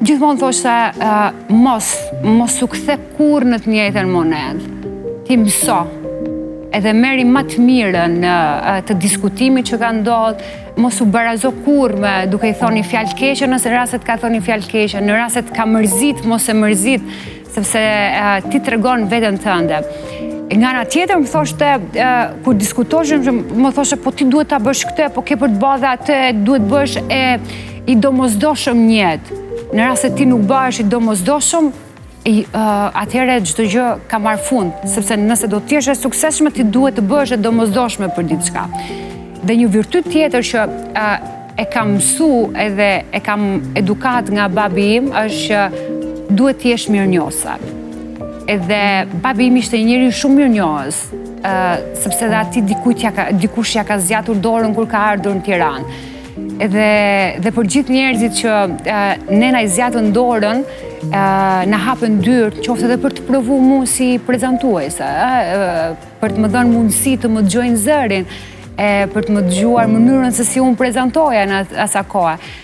Gjithmonë thoshte, mos u kthe kur në të njëjtën monedë. Ti mëso, edhe meri më të mirën të diskutimit që ka ndodhur, mos u barazo kur me duke i thoni fjalë keqe nëse në rastet ka thoni fjalë keqe, në rastet ka mërzit, mos e mërzit, sepse ti tregon veten tënde. Nga ana tjetër më thoshte, kur diskutoshëm, më thoshte, po ti duhet ta bësh këtë, po ke për të bërë atë, duhet bësh i domosdoshëm në jetë. Në rast se ti nuk bëhesh i domosdoshëm, atëherë çdo gjë ka marrë fund, sepse nëse do të jesh e suksesshme, ti duhet të bëhesh e domosdoshme për diçka. Dhe një virtyt tjetër që e kam mësu edhe e kam edukat nga babi im, është që duhet të jesh mirënjohëse. Edhe babi im ishte njëri shumë mirënjohës, sepse dhe ati dikush ja ka zgjatur dorën kur ka ardhur në Tiranë. Dhe për gjithë njerëzit që ne na i zgjatën dorën, na hapën dyert, qoftë edhe për të provu mu si prezantuese, për të më dhënë mundësi të më dëgjojnë zërin, për të më dëgjuar mënyrën se si unë prezantoja në asa kohë.